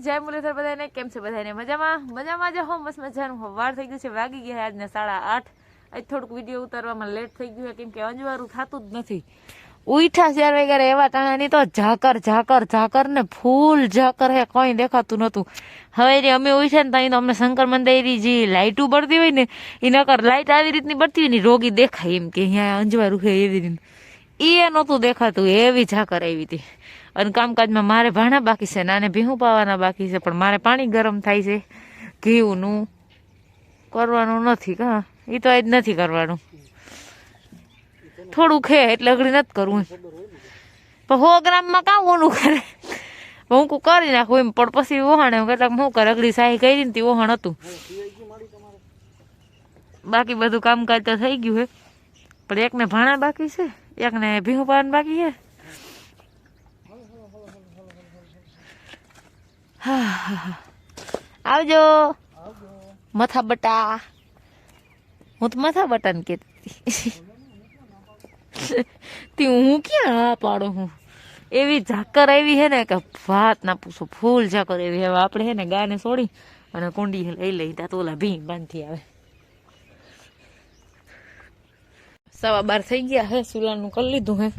જય મુરલીધર બધાને. કેમ છે બધાને? મજામાં જ હો. મસ્ત મજાનું વાર થઈ ગયું છે. વાગી ગયા આજના 8:30. આજ થોડુંક વિડીયો ઉતારવામાં લેટ થઈ ગયું કેમ કે અંજવારું થતું જ નથી. ઉઠ્યા 4 વાગ્યા એવા ટાણાની તો ઝાકર ને ફૂલ ઝાકર હે, કઈ દેખાતું નતું. હવે અમે ઉઠ્યા ને ત્યાં તો અમને શંકર મંદિરની જે લાઇટું બળતી હોય ને એ નકર લાઇટ આવી રીતની બળતી હોય ને રોગી દેખાય એમ કે અહીંયા અંજવારું છે એવી રીતે. એ નહોતું દેખાતું, એવી ઝાકર આવી હતી. અને કામકાજમાં મારે ભાણા બાકી છે, નાને ભીહું પાવાના બાકી છે, પણ મારે પાણી ગરમ થાય છે. ઘીનું કરવાનું નથી કા, એ તો આજ નથી કરવાનું. થોડું ખે એટલે અઘડી નથી કરવું. પણ 100 ગ્રામમાં કામ ઓનું કરે હું કરી નાખું એમ. પણ પછી વહાણે કેટલાક શું કરે, અઘડી સાહી કરી ને તે વહાણ હતું. બાકી બધું કામકાજ તો થઈ ગયું હે, પણ એકને ભાણા બાકી છે, એકને ભીહું પાવાનું બાકી છે. આવજો મથા બટા. હું તો મથા બટા ને કેતી તી હું ક્યાં હા પાડું. હું એવી ઝાકર આવી હે ને કે વાત ના પૂછો. ફૂલ ઝાકર એવી હવે આપણે હે ને ગાને છોડી અને કુંડી લઈ લઈ તા તો ઓલા ભી બાંધી આવે. 12:15 થઈ ગયા હે. સુલાનું કરી લીધું હે,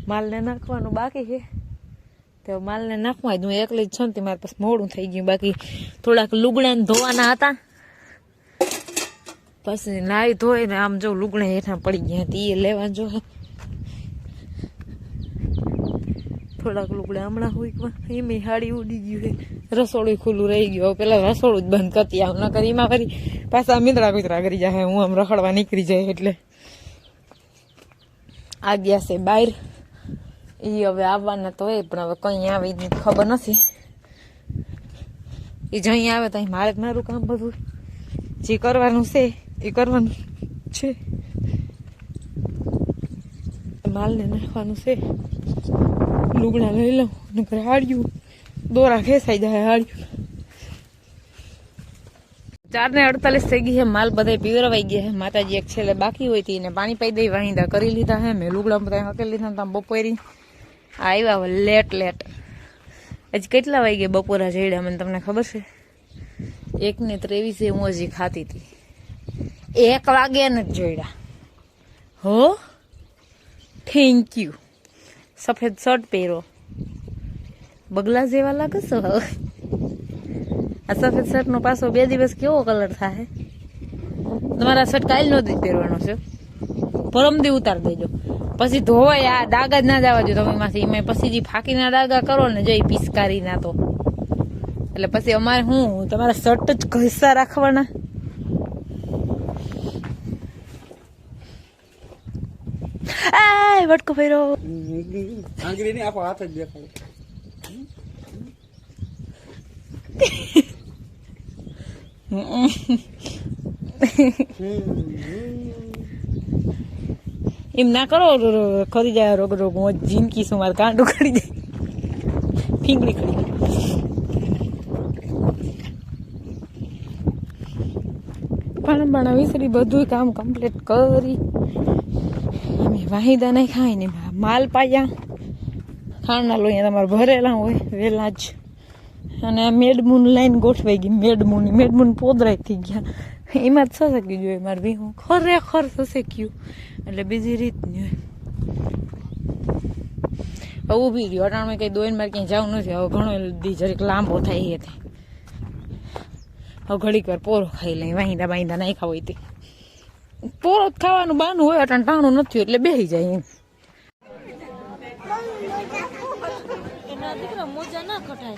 માલને નાખવાનું બાકી છે. તો માલને નાખવા દઉં. એકલી જ છું, મારે પછી મોડું થઈ ગયું. બાકી થોડાક લુગડા ધોવાના હતા, પછી નાઈ ધોઈ ને આમ જો લુગડા હેઠા પડી ગયા હતા એ લેવા જો. થોડાક લુગડા હમણાં હોય એમ હાડી ઉડી ગયું છે. રસોડું ખુલ્લું રહી ગયું. પેલા રસોડું જ બંધ કરતી આમ ન કરી એમાં કરી પાછા મિત્રા કરી જાય. હું આમ રખડવા નીકળી જાય એટલે આ ગયા છે બહાર. એ હવે આવવાના તો હોય, પણ હવે કઈ આવે ખબર નથી. એ જઈ આવે તો મારે જ મારું કામ બધું જે કરવાનું છે એ કરવાનું છે. માલને નાખવાનું છે. લુગડા લઈ લઉં નકર હાડ્યું દોરા ખેંચાઈ જાય. હાડ્યું 4:48 થઈ ગઈ છે. માલ બધા પીવરવાઈ ગયા છે. માતાજી એક છેલ્લે બાકી હોય હતી એને પાણી પાઈ દઈ વાહિંદા કરી લીધા છે. મેં લુગડા બધા હકેલી લીધા. બપોરી આવ્યા લેટ. હજી કેટલા વાગે બપોરા જડ્યા મને તમને ખબર છે? 1:23 હું હજી ખાતી હતી. 1 વાગે ને જ જોડ્યા હો. Thank you. સફેદ શર્ટ પહેરો, બગલા જેવા લાગે છો. આ સફેદ શર્ટ નો પાછો 2 દિવસ કેવો કલર થાય? તમારા શર્ટ કાલ નો જ પહેરવાનો છે, પરમદી ઉતાર દેજો. પછી ધોવાય આ ડાગા જ ના જવા દો તમે એમાંથી. એમાં પછી જે ફાંકીના ડાગા કરો ને જઈ પિસ્કારી ના તો એટલે પછી અમારે શું તમારા શર્ટ જ ઘસા રાખવાના. વટકો ફેરો આંગળી ની આપો હાથ જ દેખાય. એમ ના કરો, ખરી જાય રોગ. હું જિંદગી શું મારે કાંડું ખડી જાય, ફીંગડી ખડી જાય. પણ વિસરી બધું કામ કમ્પ્લીટ કરી અમે વાહિદા નહીં ખાય ને માલ પાયા. ખાંડના લોહીયા તમારે ભરેલા હોય વહેલા જ. અને આ મેડમૂન લાઈન ગોઠવાઈ ગઈ. મેડમૂન પોદરાઈ થઈ ગયા. એમાં જ સસકી જોઈએ મારે બી. હું ખરેખર સસક્યું એટલે બીજી રીતની હોય. ઊભી રહ્યો અટાણમાં કઈ દોઈને મારે ક્યાંય જવું નથી. હવે ઘણો દી જરીક લાંબો થાય એ. હવે ઘડીક વાર પોરો ખાઈ લઈ. વાહિંદા બાહિંદા નહીં ખાવ હોય તે પોરો જ ખાવાનું બાનું હોય. અટાણ ટાણું નથી એટલે બેસી જાય એમ. મોજા ના કટાય